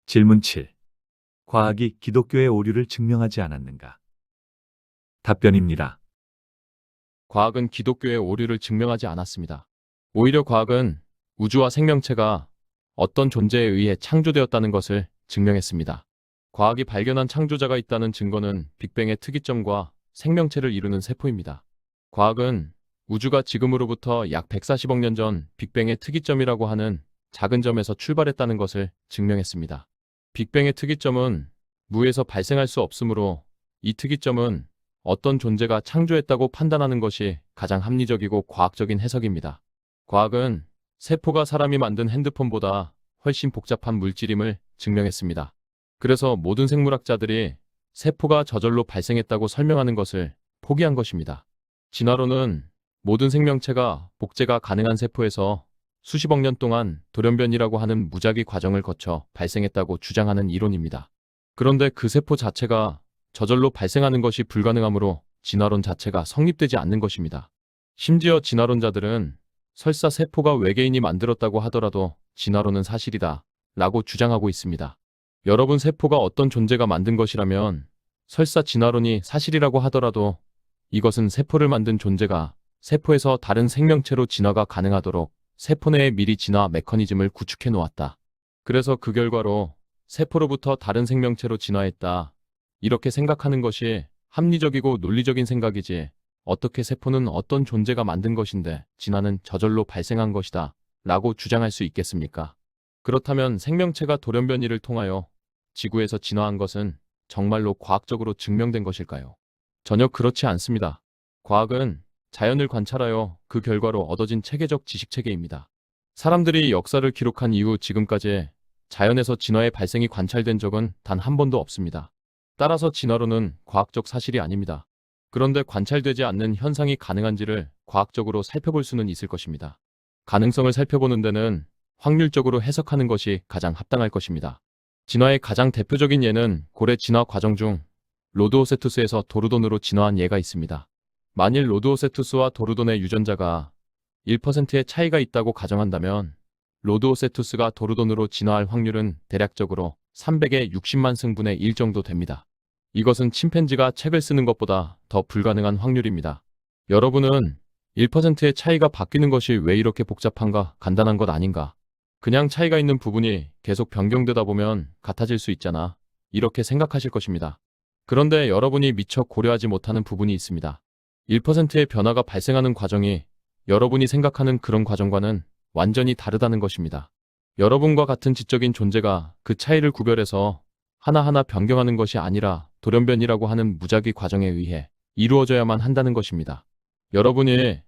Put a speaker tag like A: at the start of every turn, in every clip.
A: 질문 7. 과학이 기독교의 오류를 증명하지 않았는가? 답변입니다.
B: 과학은 기독교의 오류를 증명하지 않았습니다. 오히려 과학은 우주와 생명체가 어떤 존재에 의해 창조되었다는 것을 증명했습니다. 과학이 발견한 창조자가 있다는 증거는 빅뱅의 특이점과 생명체를 이루는 세포입니다. 과학은 우주가 지금으로부터 약 140억 년 전 빅뱅의 특이점이라고 하는 작은 점에서 출발했다는 것을 증명했습니다. 빅뱅의 특이점은 무에서 발생할 수 없으므로 이 특이점은 어떤 존재가 창조했다고 판단하는 것이 가장 합리적이고 과학적인 해석입니다. 과학은 세포가 사람이 만든 핸드폰보다 훨씬 복잡한 물질임을 증명했습니다. 그래서 모든 생물학자들이 세포가 저절로 발생했다고 설명하는 것을 포기한 것입니다. 진화론은 모든 생명체가 복제가 가능한 세포에서 수십억 년 동안 돌연변이라고 하는 무작위 과정을 거쳐 발생했다고 주장하는 이론입니다. 그런데 그 세포 자체가 저절로 발생하는 것이 불가능하므로 진화론 자체가 성립되지 않는 것입니다. 심지어 진화론자들은 설사 세포가 외계인이 만들었다고 하더라도 진화론은 사실이다 라고 주장하고 있습니다. 여러분, 세포가 어떤 존재가 만든 것이라면 설사 진화론이 사실이라고 하더라도 이것은 세포를 만든 존재가 세포에서 다른 생명체로 진화가 가능하도록 세포 내에 미리 진화 메커니즘을 구축해 놓았다. 그래서 그 결과로 세포로부터 다른 생명체로 진화했다. 이렇게 생각하는 것이 합리적이고 논리적인 생각이지, 어떻게 세포는 어떤 존재가 만든 것인데 진화는 저절로 발생한 것이다 라고 주장할 수 있겠습니까? 그렇다면 생명체가 돌연변이를 통하여 지구에서 진화한 것은 정말로 과학적으로 증명된 것일까요? 전혀 그렇지 않습니다. 과학은 자연을 관찰하여 그 결과로 얻어진 체계적 지식체계입니다. 사람들이 역사를 기록한 이후 지금까지 자연에서 진화의 발생이 관찰된 적은 단 한 번도 없습니다. 따라서 진화론은 과학적 사실이 아닙니다. 그런데 관찰되지 않는 현상이 가능한지를 과학적으로 살펴볼 수는 있을 것입니다. 가능성을 살펴보는 데는 확률적으로 해석하는 것이 가장 합당할 것입니다. 진화의 가장 대표적인 예는 고래 진화 과정 중 로드오세투스에서 도르돈으로 진화한 예가 있습니다. 만일 로드오세투스와 도르돈의 유전자가 1%의 차이가 있다고 가정한다면 로드오세투스가 도르돈으로 진화할 확률은 대략적으로 300의 60만 승분의 1 정도 됩니다. 이것은 침팬지가 책을 쓰는 것보다 더 불가능한 확률입니다. 여러분은 1%의 차이가 바뀌는 것이 왜 이렇게 복잡한가, 간단한 것 아닌가? 그냥 차이가 있는 부분이 계속 변경되다 보면 같아질 수 있잖아. 이렇게 생각하실 것입니다. 그런데 여러분이 미처 고려하지 못하는 부분이 있습니다. 1%의 변화가 발생하는 과정이 여러분이 생각하는 그런 과정과는 완전히 다르다는 것입니다. 여러분과 같은 지적인 존재가 그 차이를 구별해서 하나하나 변경하는 것이 아니라 돌연변이라고 하는 무작위 과정에 의해 이루어져야만 한다는 것입니다. 여러분이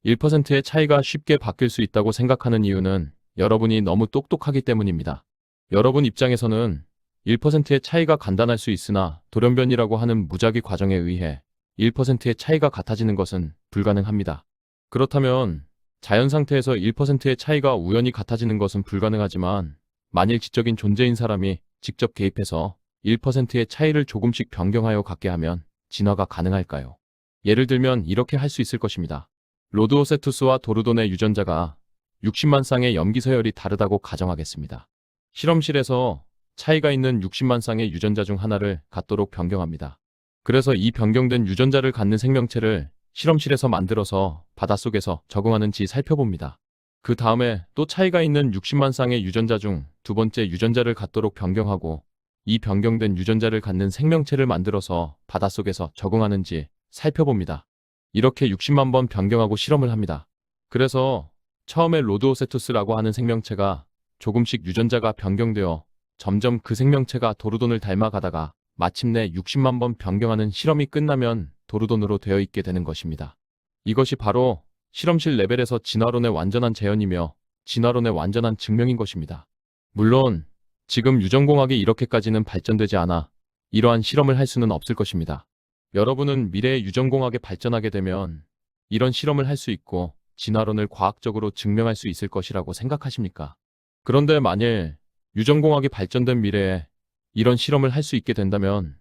B: 1%의 차이가 쉽게 바뀔 수 있다고 생각하는 이유는 여러분이 너무 똑똑하기 때문입니다. 여러분 입장에서는 1%의 차이가 간단할 수 있으나 돌연변이라고 하는 무작위 과정에 의해 1%의 차이가 같아지는 것은 불가능합니다. 그렇다면 자연 상태에서 1%의 차이가 우연히 같아지는 것은 불가능하지만, 만일 지적인 존재인 사람이 직접 개입해서 1%의 차이를 조금씩 변경하여 갖게 하면 진화가 가능할까요? 예를 들면 이렇게 할 수 있을 것입니다. 로드오세투스와 도르돈의 유전자가 60만 쌍의 염기서열이 다르다고 가정하겠습니다. 실험실에서 차이가 있는 60만 쌍의 유전자 중 하나를 갖도록 변경합니다. 그래서 이 변경된 유전자를 갖는 생명체를 실험실에서 만들어서 바닷속에서 적응하는지 살펴봅니다. 그 다음에 또 차이가 있는 60만 쌍의 유전자 중 두 번째 유전자를 갖도록 변경하고, 이 변경된 유전자를 갖는 생명체를 만들어서 바닷속에서 적응하는지 살펴봅니다. 이렇게 60만 번 변경하고 실험을 합니다. 그래서 처음에 로드오세투스라고 하는 생명체가 조금씩 유전자가 변경되어 점점 그 생명체가 도르돈을 닮아가다가 마침내 60만 번 변경하는 실험이 끝나면 도르돈으로 되어 있게 되는 것입니다. 이것이 바로 실험실 레벨에서 진화론의 완전한 재현이며 진화론의 완전한 증명인 것입니다. 물론 지금 유전공학이 이렇게까지는 발전되지 않아 이러한 실험을 할 수는 없을 것입니다. 여러분은 미래의 유전공학에 발전하게 되면 이런 실험을 할 수 있고 진화론을 과학적으로 증명할 수 있을 것이라고 생각하십니까? 그런데 만일 유전공학이 발전된 미래에 이런 실험을 할 수 있게 된다면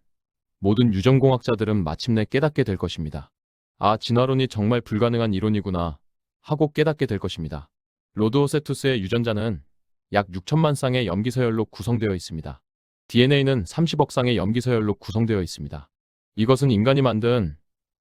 B: 모든 유전공학자들은 마침내 깨닫게 될 것입니다. 아, 진화론이 정말 불가능한 이론이구나 하고 깨닫게 될 것입니다. 로드오세투스의 유전자는 약 6천만 쌍의 염기서열로 구성되어 있습니다. DNA는 30억 쌍의 염기서열로 구성되어 있습니다. 이것은 인간이 만든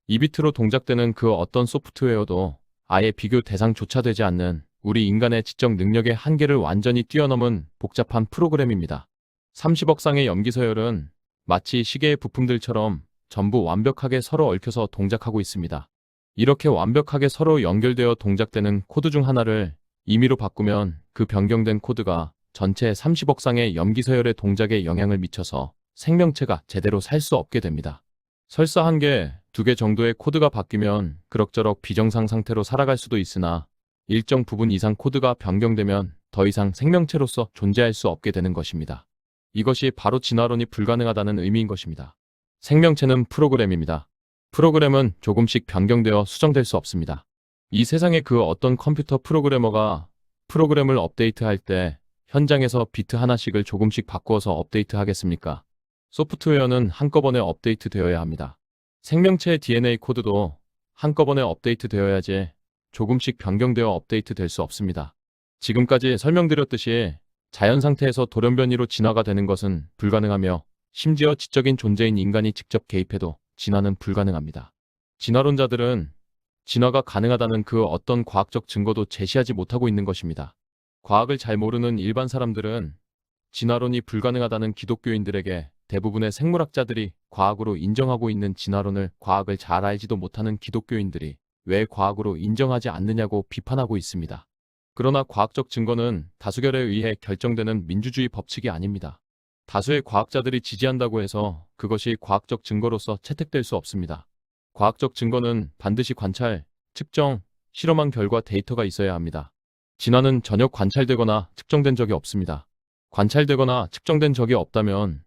B: 2비트로 동작되는 그 어떤 소프트웨어도 아예 비교 대상조차 되지 않는 우리 인간의 지적 능력의 한계를 완전히 뛰어넘은 복잡한 프로그램입니다. 30억 쌍의 염기서열은 마치 시계의 부품들처럼 전부 완벽하게 서로 얽혀서 동작하고 있습니다. 이렇게 완벽하게 서로 연결되어 동작되는 코드 중 하나를 임의로 바꾸면 그 변경된 코드가 전체 30억 쌍의 염기서열의 동작에 영향을 미쳐서 생명체가 제대로 살 수 없게 됩니다. 설사 한 개, 두 개 정도의 코드가 바뀌면 그럭저럭 비정상 상태로 살아갈 수도 있으나 일정 부분 이상 코드가 변경되면 더 이상 생명체로서 존재할 수 없게 되는 것입니다. 이것이 바로 진화론이 불가능하다는 의미인 것입니다. 생명체는 프로그램입니다. 프로그램은 조금씩 변경되어 수정될 수 없습니다. 이 세상의 그 어떤 컴퓨터 프로그래머가 프로그램을 업데이트할 때 현장에서 비트 하나씩을 조금씩 바꾸어서 업데이트하겠습니까? 소프트웨어는 한꺼번에 업데이트 되어야 합니다. 생명체의 DNA 코드도 한꺼번에 업데이트 되어야지 조금씩 변경되어 업데이트 될 수 없습니다. 지금까지 설명드렸듯이 자연 상태에서 돌연변이로 진화가 되는 것은 불가능하며 심지어 지적인 존재인 인간이 직접 개입해도 진화는 불가능합니다. 진화론자들은 진화가 가능하다는 그 어떤 과학적 증거도 제시하지 못하고 있는 것입니다. 과학을 잘 모르는 일반 사람들은 진화론이 불가능하다는 기독교인들에게 대부분의 생물학자들이 과학으로 인정하고 있는 진화론을 과학을 잘 알지도 못하는 기독교인들이 왜 과학으로 인정하지 않느냐고 비판하고 있습니다. 그러나 과학적 증거는 다수결에 의해 결정되는 민주주의 법칙이 아닙니다. 다수의 과학자들이 지지한다고 해서 그것이 과학적 증거로서 채택될 수 없습니다. 과학적 증거는 반드시 관찰, 측정, 실험한 결과 데이터가 있어야 합니다. 진화는 전혀 관찰되거나 측정된 적이 없습니다. 관찰되거나 측정된 적이 없다면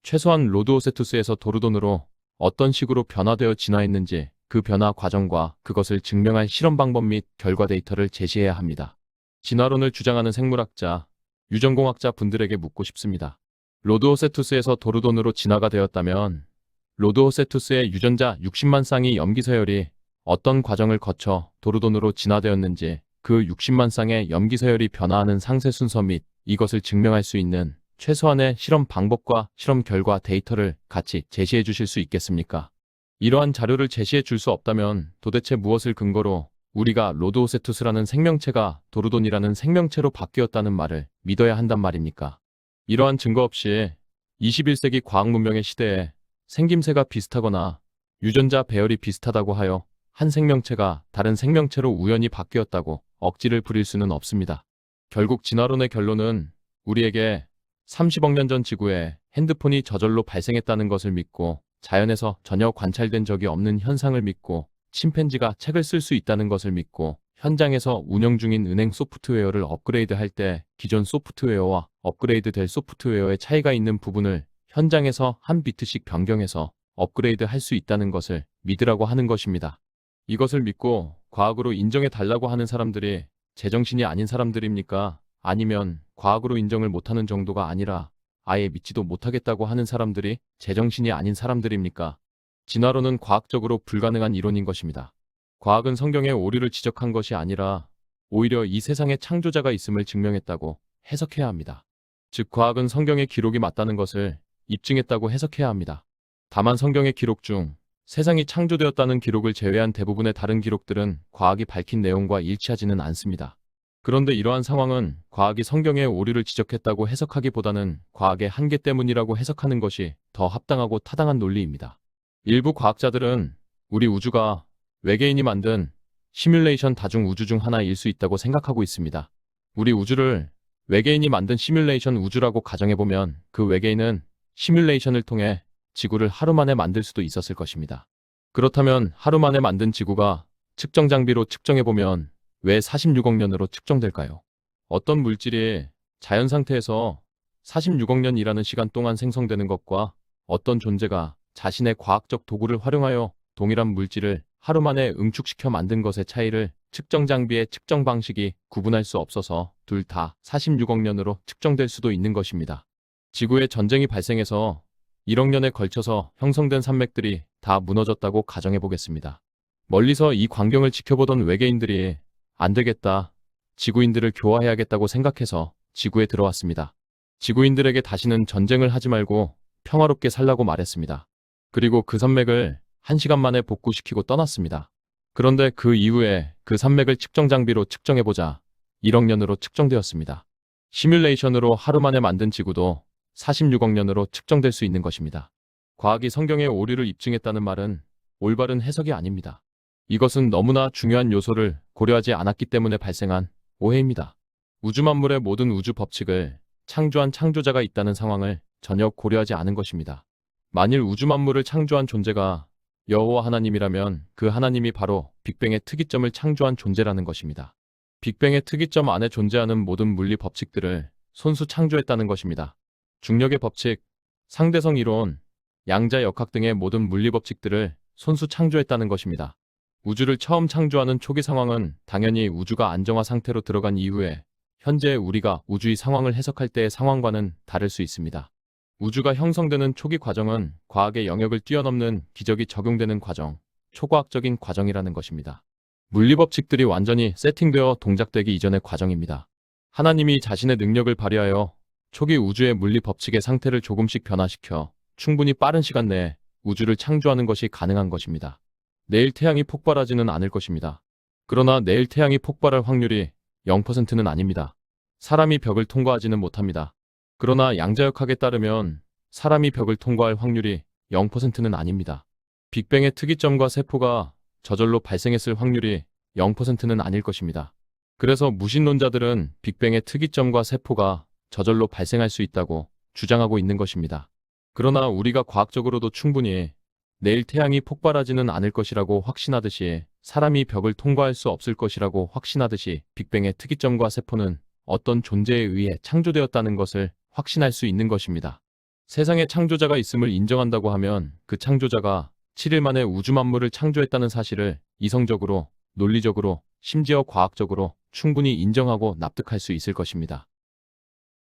B: 최소한 로드오세투스에서 도르돈으로 어떤 식으로 변화되어 진화했는지 그 변화 과정과 그것을 증명할 실험 방법 및 결과 데이터를 제시해야 합니다. 진화론을 주장하는 생물학자, 유전공학자 분들에게 묻고 싶습니다. 로드오세투스에서 도르돈으로 진화가 되었다면 로드오세투스의 유전자 60만 쌍의 염기서열이 어떤 과정을 거쳐 도르돈으로 진화되었는지 그 60만 쌍의 염기서열이 변화하는 상세 순서 및 이것을 증명할 수 있는 최소한의 실험 방법과 실험 결과 데이터를 같이 제시해 주실 수 있겠습니까? 이러한 자료를 제시해 줄 수 없다면 도대체 무엇을 근거로 우리가 로드오세투스라는 생명체가 도르돈이라는 생명체로 바뀌었다는 말을 믿어야 한단 말입니까? 이러한 증거 없이 21세기 과학 문명의 시대에 생김새가 비슷하거나 유전자 배열이 비슷하다고 하여 한 생명체가 다른 생명체로 우연히 바뀌었다고 억지를 부릴 수는 없습니다. 결국 진화론의 결론은 우리에게 30억 년 전 지구에 핸드폰이 저절로 발생했다는 것을 믿고 자연에서 전혀 관찰된 적이 없는 현상을 믿고 침팬지가 책을 쓸 수 있다는 것을 믿고 현장에서 운영 중인 은행 소프트웨어를 업그레이드할 때 기존 소프트웨어와 업그레이드 될 소프트웨어의 차이가 있는 부분을 현장에서 한 비트씩 변경해서 업그레이드 할 수 있다는 것을 믿으라고 하는 것입니다. 이것을 믿고 과학으로 인정해 달라고 하는 사람들이 제정신이 아닌 사람들입니까? 아니면 과학으로 인정을 못하는 정도가 아니라 아예 믿지도 못하겠다고 하는 사람들이 제정신이 아닌 사람들입니까? 진화론은 과학적으로 불가능한 이론인 것입니다. 과학은 성경의 오류를 지적한 것이 아니라 오히려 이 세상에 창조자가 있음을 증명했다고 해석해야 합니다. 즉 과학은 성경의 기록이 맞다는 것을 입증했다고 해석해야 합니다. 다만 성경의 기록 중 세상이 창조되었다는 기록을 제외한 대부분의 다른 기록들은 과학이 밝힌 내용과 일치하지는 않습니다. 그런데 이러한 상황은 과학이 성경의 오류를 지적했다고 해석하기보다는 과학의 한계 때문이라고 해석하는 것이 더 합당하고 타당한 논리입니다. 일부 과학자들은 우리 우주가 외계인이 만든 시뮬레이션 다중 우주 중 하나일 수 있다고 생각하고 있습니다. 우리 우주를 외계인이 만든 시뮬레이션 우주라고 가정해보면 그 외계인은 시뮬레이션을 통해 지구를 하루 만에 만들 수도 있었을 것입니다. 그렇다면 하루 만에 만든 지구가 측정 장비로 측정해보면 왜 46억 년으로 측정될까요? 어떤 물질이 자연 상태에서 46억 년이라는 시간 동안 생성되는 것과 어떤 존재가 자신의 과학적 도구를 활용하여 동일한 물질을 하루 만에 응축시켜 만든 것의 차이를 측정 장비의 측정 방식이 구분할 수 없어서 둘 다 46억 년으로 측정될 수도 있는 것입니다. 지구에 전쟁이 발생해서 1억 년에 걸쳐서 형성된 산맥들이 다 무너졌다고 가정해 보겠습니다. 멀리서 이 광경을 지켜보던 외계인들이 안 되겠다, 지구인들을 교화해야겠다고 생각해서 지구에 들어왔습니다. 지구인들에게 다시는 전쟁을 하지 말고 평화롭게 살라고 말했습니다. 그리고 그 산맥을 1시간 만에 복구시키고 떠났습니다. 그런데 그 이후에 그 산맥을 측정 장비로 측정해보자 1억 년으로 측정되었습니다. 시뮬레이션으로 하루 만에 만든 지구도 46억 년으로 측정될 수 있는 것입니다. 과학이 성경의 오류를 입증했다는 말은 올바른 해석이 아닙니다. 이것은 너무나 중요한 요소를 고려하지 않았기 때문에 발생한 오해입니다. 우주 만물의 모든 우주 법칙을 창조한 창조자가 있다는 상황을 전혀 고려하지 않은 것입니다. 만일 우주 만물을 창조한 존재가 여호와 하나님이라면 그 하나님이 바로 빅뱅의 특이점을 창조한 존재라는 것입니다. 빅뱅의 특이점 안에 존재하는 모든 물리 법칙들을 손수 창조했다는 것입니다. 중력의 법칙, 상대성 이론, 양자 역학 등의 모든 물리 법칙들을 손수 창조했다는 것입니다. 우주를 처음 창조하는 초기 상황은 당연히 우주가 안정화 상태로 들어간 이후에 현재 우리가 우주의 상황을 해석할 때의 상황과는 다를 수 있습니다. 우주가 형성되는 초기 과정은 과학의 영역을 뛰어넘는 기적이 적용되는 과정, 초과학적인 과정이라는 것입니다. 물리 법칙들이 완전히 세팅되어 동작되기 이전의 과정입니다. 하나님이 자신의 능력을 발휘하여 초기 우주의 물리 법칙의 상태를 조금씩 변화시켜 충분히 빠른 시간 내에 우주를 창조하는 것이 가능한 것입니다. 내일 태양이 폭발하지는 않을 것입니다. 그러나 내일 태양이 폭발할 확률이 0%는 아닙니다. 사람이 벽을 통과하지는 못합니다. 그러나 양자역학에 따르면 사람이 벽을 통과할 확률이 0%는 아닙니다. 빅뱅의 특이점과 세포가 저절로 발생했을 확률이 0%는 아닐 것입니다. 그래서 무신론자들은 빅뱅의 특이점과 세포가 저절로 발생할 수 있다고 주장하고 있는 것입니다. 그러나 우리가 과학적으로도 충분히 내일 태양이 폭발하지는 않을 것이라고 확신하듯이 사람이 벽을 통과할 수 없을 것이라고 확신하듯이 빅뱅의 특이점과 세포는 어떤 존재에 의해 창조되었다는 것을 확신할 수 있는 것입니다. 세상에 창조자가 있음을 인정한다고 하면 그 창조자가 7일 만에 우주 만물을 창조했다는 사실을 이성적으로, 논리적으로, 심지어 과학적으로 충분히 인정하고 납득할 수 있을 것입니다.